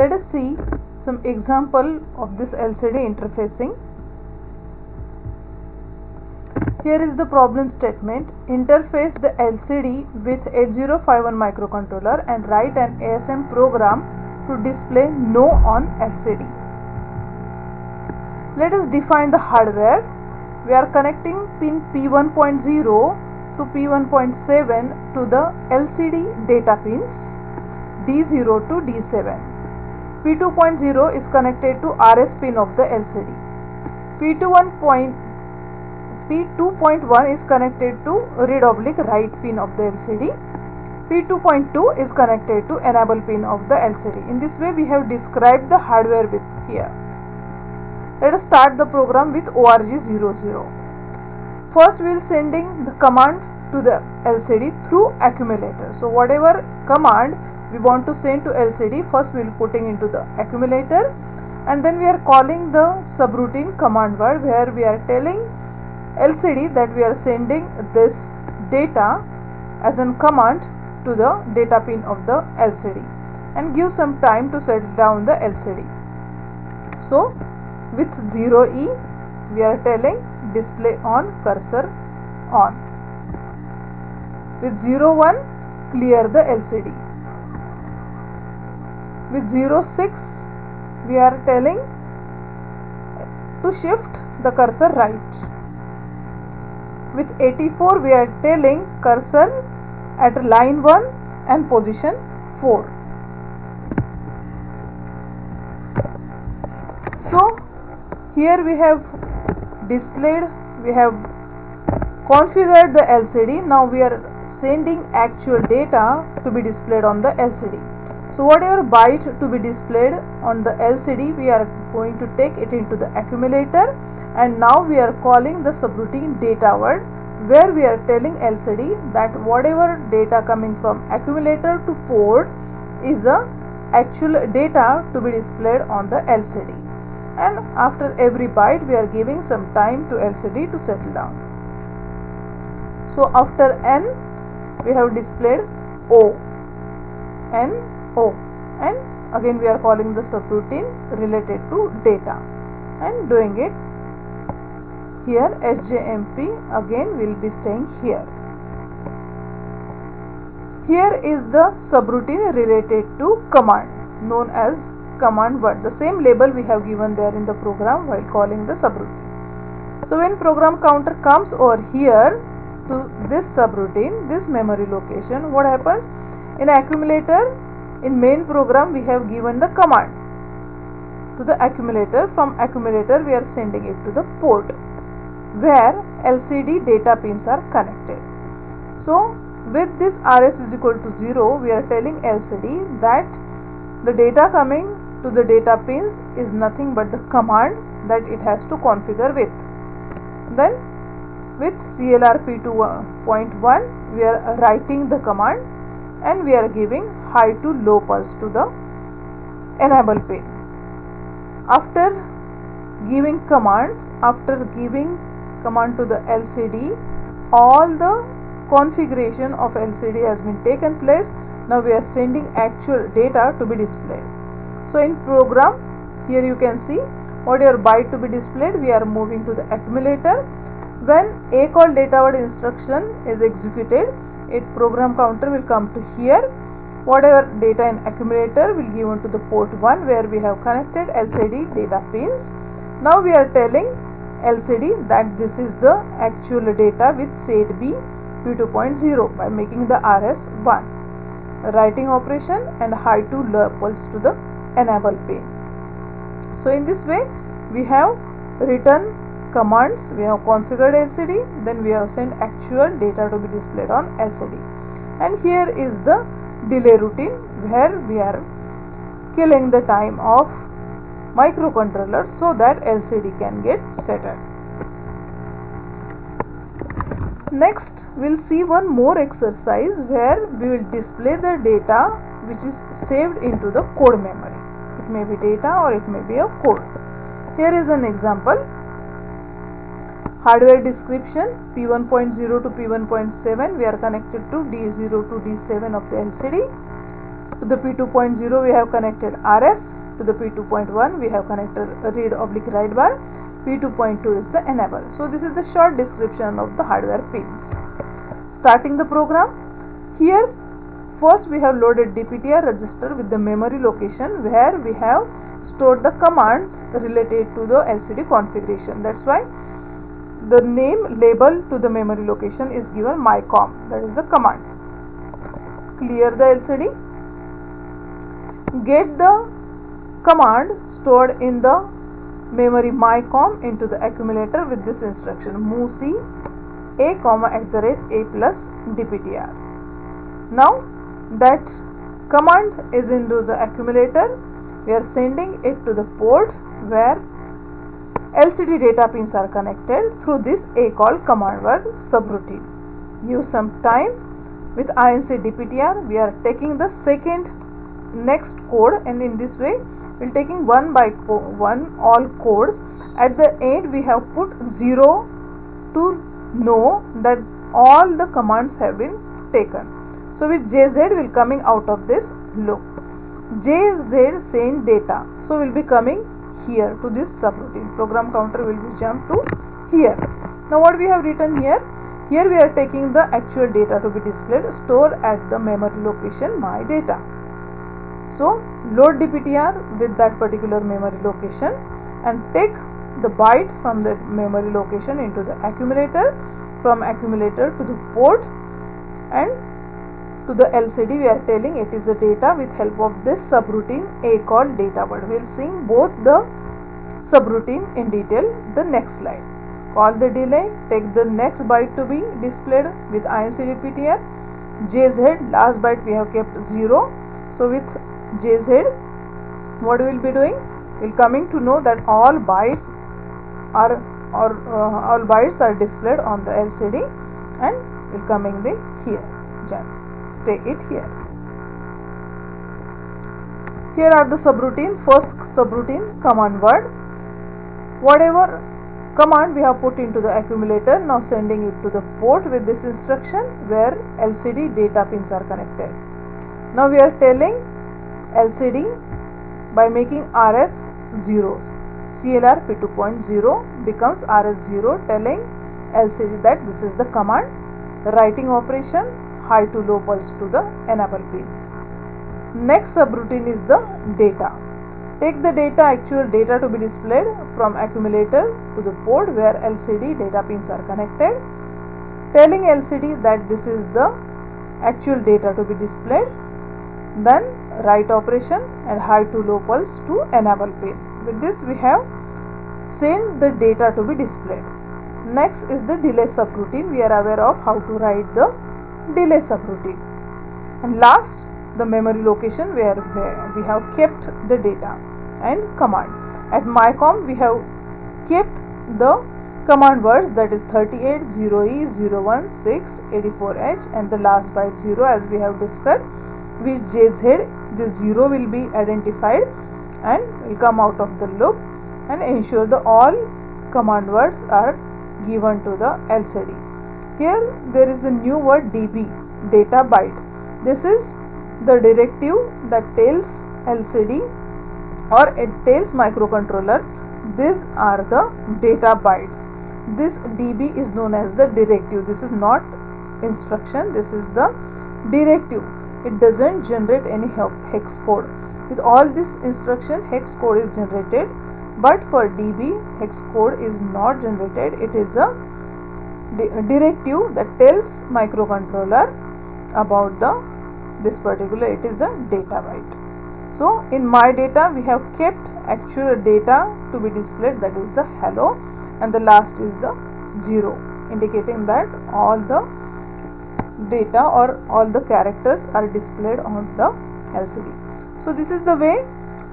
let us see some example of this LCD interfacing. Here is the problem statement. Interface the LCD with 8051 microcontroller and write an ASM program to display no on LCD. Let us define the hardware. We are connecting pin P1.0 to P1.7 to the LCD data pins D0 to D7. P2.0 is connected to RS pin of the LCD. P2.1 is connected to read/write pin of the LCD. P2.2 is connected to enable pin of the LCD. In this way we have described the hardware with here. Let us start the program with ORG00. First we will sending the command to the LCD through accumulator. So whatever command we want to send to LCD, first we will putting into the accumulator, and then we are calling the subroutine command word where we are telling LCD that we are sending this data as a command to the data pin of the LCD, and give some time to set down the LCD. So with 0E we are telling display on, cursor on. With 01 clear the LCD. With 06 we are telling to shift the cursor right. With 84 we are telling cursor at line 1 and position 4. So here we have displayed, we have configured the LCD. Now we are sending actual data to be displayed on the LCD. So whatever byte to be displayed on the LCD, we are going to take it into the accumulator, and now we are calling the subroutine data word where we are telling LCD that whatever data coming from accumulator to port is the actual data to be displayed on the LCD, and after every byte we are giving some time to LCD to settle down. So after N we have displayed O, N, O, and again we are calling the subroutine related to data and doing it here. SJMP again will be staying here. Here is the subroutine related to command known as command word. The same label we have given there in the program while calling the subroutine. So when program counter comes over here to this subroutine, this memory location, what happens? In accumulator, in main program we have given the command to the accumulator. From accumulator we are sending it to the port where LCD data pins are connected. So with this RS is equal to 0, we are telling LCD that the data coming to the data pins is nothing but the command that it has to configure with. Then with CLR P2.1 we are writing the command, and we are giving high to low pulse to the enable pin. After giving commands, after giving command to the LCD, all the configuration of LCD has been taken place. Now we are sending actual data to be displayed. So in program here you can see whatever byte to be displayed, we are moving to the accumulator. When ACALL data word instruction is executed, it program counter will come to here. Whatever data in accumulator will given to the port 1 where we have connected LCD data pins. Now we are telling LCD that this is the actual data with SETB P2.0 by making the RS 1, writing operation and high to low pulse to the enable pin. So in this way we have written commands, we have configured LCD, then we have sent actual data to be displayed on LCD. And here is the delay routine where we are killing the time of microcontroller so that LCD can get settled. Next we will see one more exercise where we will display the data which is saved into the code memory. It may be data or it may be a code. Here is an example. Hardware description P1.0 to P1.7 we are connected to D0 to D7 of the LCD. To the P2.0 we have connected RS. To the P2.1 we have connected read oblique write bar. P2.2 is the enable. So this is the short description of the hardware pins. Starting the program. Here first we have loaded DPTR register with the memory location where we have stored the commands related to the LCD configuration. That's why the name label to the memory location is given MyCom, that is the command. Clear the LCD. Get the command stored in the memory MyCom into the accumulator with this instruction move C A, @ A plus DPTR. Now that command is into the accumulator, we are sending it to the port where LCD data pins are connected through this ACALL command word subroutine. Give some time. With INC DPTR we are taking the second next code, and in this way we will taking one by one all codes. At the end we have put 0 to know that all the commands have been taken. So with JZ will coming out of this loop. JZ send data, so will be coming here to this subroutine. Program counter will be jumped to here. Now what we have written here? Here we are taking the actual data to be displayed stored at the memory location my data. So load DPTR with that particular memory location and take the byte from that memory location into the accumulator, from accumulator to the port, and to the LCD we are telling it is a data with help of this subroutine ACALL data word. We will see both the subroutine in detail the next slide. Call the delay, take the next byte to be displayed with INC DPTR. JZ last byte we have kept 0. So with JZ what we will be doing? We will coming to know that all bytes are displayed on the LCD and will coming the here. Stay it here. Here are the subroutine. First subroutine command word. Whatever command we have put into the accumulator, now sending it to the port with this instruction where LCD data pins are connected. Now we are telling LCD by making RS zeros. CLR P2.0 becomes RS0, telling LCD that this is the command. The writing operation, high to low pulse to the enable pin. Next subroutine is the data. Take the data, actual data to be displayed from accumulator to the port where LCD data pins are connected, telling LCD that this is the actual data to be displayed. Then write operation and high to low pulse to enable pin. With this we have sent the data to be displayed. Next is the delay subroutine. We are aware of how to write the delay subroutine. And last, the memory location where we have kept the data and command. At MyCom we have kept the command words, that is 38 0E 016 84H and the last byte 0 as we have discussed. With JZ this 0 will be identified and will come out of the loop and ensure the all command words are given to the LCD. Here there is a new word DB, data byte. This is the directive that tells LCD or it tells microcontroller these are the data bytes. This DB is known as the directive. This is not instruction, this is the directive. It doesn't generate any hex code. With all this instruction hex code is generated, but for DB hex code is not generated. It is a directive that tells microcontroller about this particular, it is a data byte. So in my data we have kept actual data to be displayed, that is the hello, and the last is the 0, indicating that all the data or all the characters are displayed on the LCD. So this is the way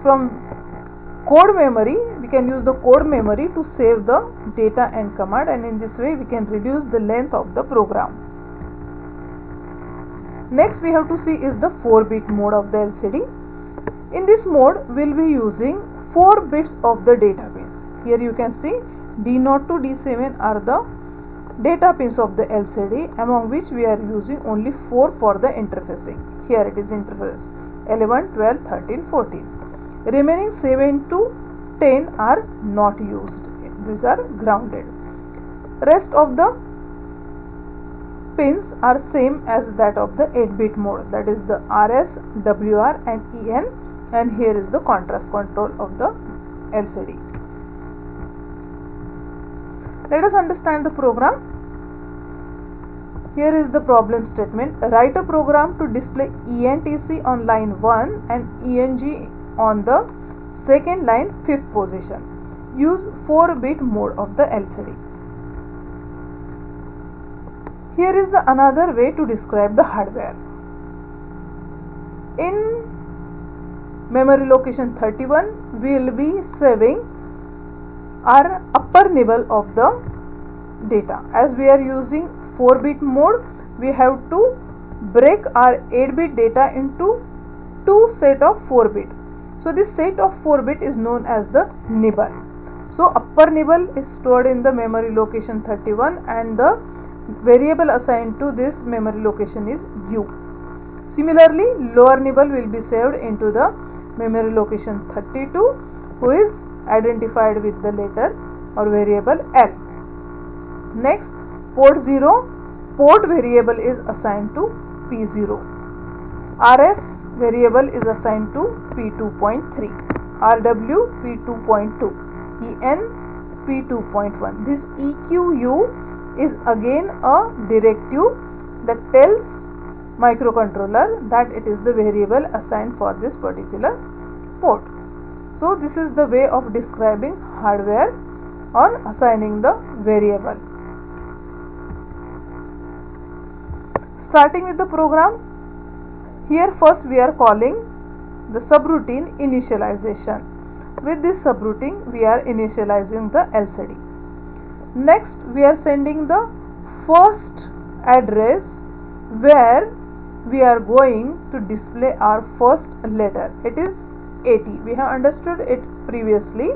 from code memory, we can use the code memory to save the data and command, and in this way we can reduce the length of the program. Next we have to see is the 4-bit mode of the LCD. In this mode we will be using 4 bits of the data pins. Here you can see D0 to D7 are the data pins of the LCD, among which we are using only 4 for the interfacing. Here it is interface 11, 12, 13, 14. Remaining 7 to 10 are not used. These are grounded. Rest of the pins are same as that of the 8-bit mode, that is the RS, WR and EN, and here is the contrast control of the LCD. Let us understand the program. Here is the problem statement. Write a program to display ENTC on line 1 and ENG on the second line 5th position. Use 4-bit mode of the LCD. Here is the another way to describe the hardware. In memory location 31, we will be saving our upper nibble of the data. As we are using 4-bit mode, we have to break our 8-bit data into 2 set of 4-bit. So this set of 4-bit is known as the nibble. So upper nibble is stored in the memory location 31 and the variable assigned to this memory location is U. Similarly, lower nibble will be saved into the memory location 32, who is identified with the letter or variable L. Next, port 0, port variable is assigned to P0. RS variable is assigned to P2.3, RW P2.2, EN P2.1. This EQU is again a directive that tells microcontroller that it is the variable assigned for this particular port. So this is the way of describing hardware or assigning the variable. Starting with the program, here first we are calling the subroutine initialization. With this subroutine we are initializing the LCD. Next we are sending the first address where we are going to display our first letter. It is 80. We have understood it previously.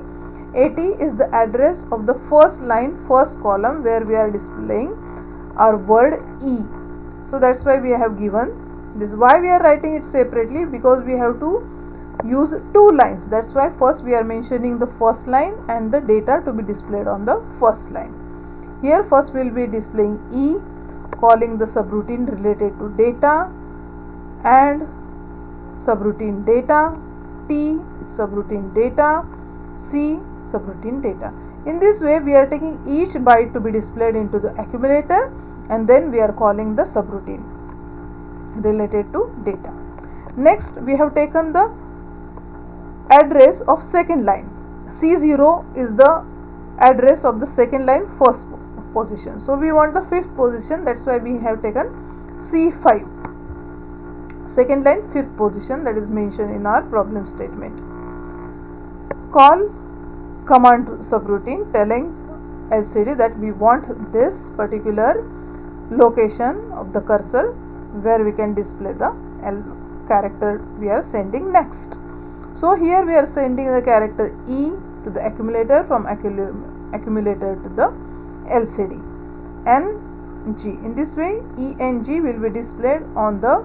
80 is the address of the first line, first column, where we are displaying our word E. So that's why we have given this. Why we are writing it separately? Because we have to use 2 lines. That's why first we are mentioning the first line and the data to be displayed on the first line. Here first we will be displaying E, calling the subroutine related to data, and subroutine data, T subroutine data, C subroutine data. In this way we are taking each byte to be displayed into the accumulator, and then we are calling the subroutine related to data. Next we have taken the address of second line. C0 is the address of the second line first position. So we want the 5th position, that's why we have taken C5. Second line 5th position, that is mentioned in our problem statement. Call command subroutine telling LCD that we want this particular location of the cursor where we can display the character we are sending next. So here we are sending the character E to the accumulator, from accumulator to the LCD, N, G. In this way E and G will be displayed on the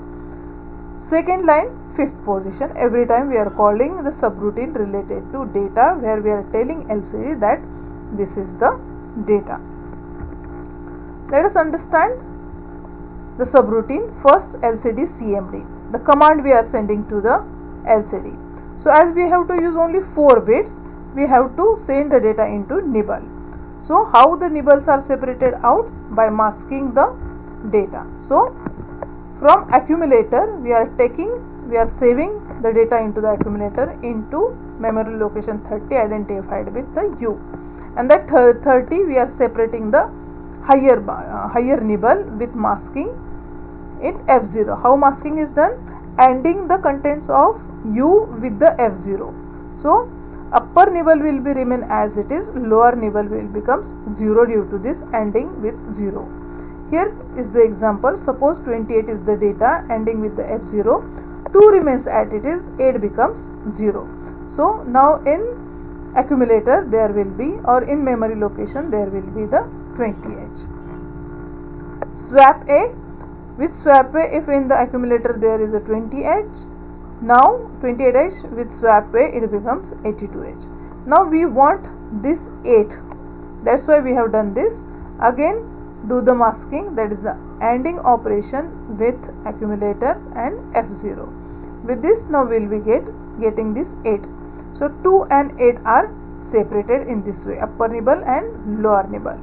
second line 5th position every time we are calling the subroutine related to data, where we are telling LCD that this is the data. Let us understand the subroutine. First, LCD CMD, the command we are sending to the LCD. So as we have to use only 4 bits, we have to send the data into nibble. So how the nibbles are separated out? By masking the data. So from accumulator we are saving the data into the accumulator into memory location 30 identified with the U, and that 30 we are separating the higher nibble with masking it F0. How masking is done? ANDing the contents of U with the F0. So upper nibble will be remain as it is, lower nibble will becomes 0 due to this ANDing with 0. Here is the example. Suppose 28 is the data, ANDing with the F0, 2 remains at it is, 8 becomes 0. So now in accumulator there will be, or in memory location there will be the 20H. Swap A. With swap A, if in the accumulator there is a 20H, Now 28H with swap way it becomes 82H. Now we want this 8, that's why we have done this. Again do the masking, that is the ANDing operation with accumulator and F0. With this now we will be getting this 8. So 2 and 8 are separated in this way, upper nibble and lower nibble.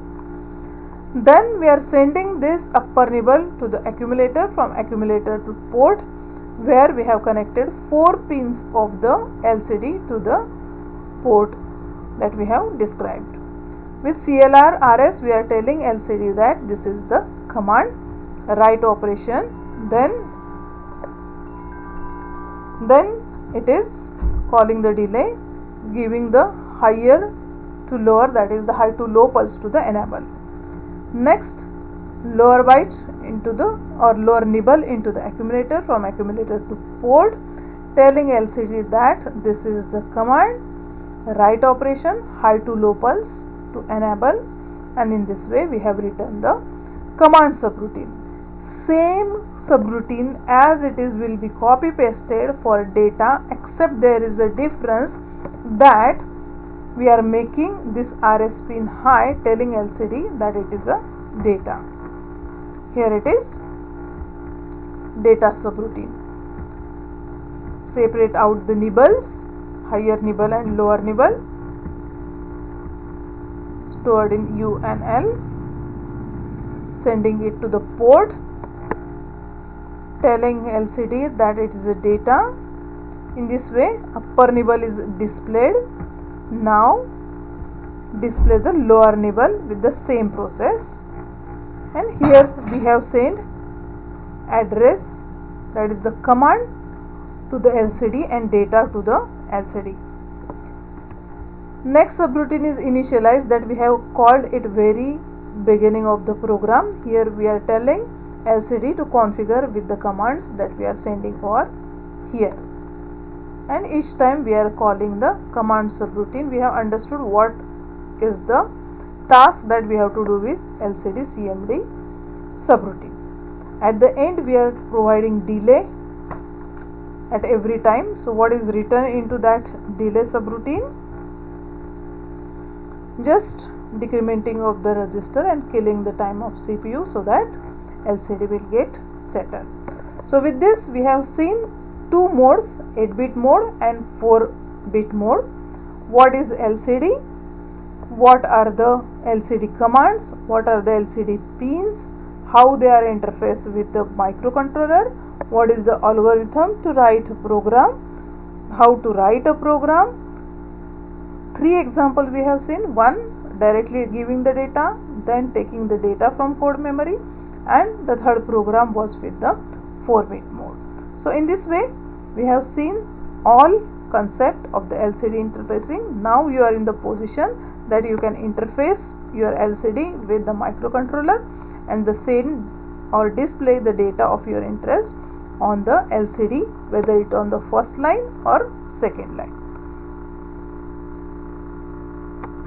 Then we are sending this upper nibble to the accumulator, from accumulator to port, where we have connected 4 pins of the LCD to the port that we have described. With CLR RS we are telling LCD that this is the command write operation, then it is calling the delay, giving the higher to lower, that is the high to low pulse to the enable. Next lower byte into the lower nibble into the accumulator, from accumulator to port, telling LCD that this is the command write operation, high to low pulse to enable, and in this way we have written the command subroutine. Same subroutine as it is will be copy pasted for data, except there is a difference that we are making this RS pin high, telling LCD that it is a data. Here it is data subroutine. Separate out the nibbles, higher nibble and lower nibble, stored in U and L, sending it to the port, telling LCD that it is a data. In this way upper nibble is displayed. Now display the lower nibble with the same process, and here we have sent address, that is the command, to the LCD and data to the LCD. Next subroutine is initialize, that we have called it very beginning of the program. Here we are telling LCD to configure with the commands that we are sending for here, and each time we are calling the command subroutine. We have understood what is the task that we have to do with LCD CMD subroutine. At the end we are providing delay at every time. So what is written into that delay subroutine? Just decrementing of the register and killing the time of CPU so that LCD will get settled. So with this we have seen two modes, 8-bit mode and 4-bit mode. What is LCD? What are the LCD commands? What are the LCD pins? How they are interfaced with the microcontroller? What is the algorithm to write a program? How to write a program? 3 examples we have seen. One, directly giving the data, then taking the data from code memory, and the third program was with the 4-bit mode. So in this way we have seen all concept of the LCD interfacing. Now you are in the position that you can interface your LCD with the microcontroller and the send or display the data of your interest on the LCD, whether it on the first line or second line.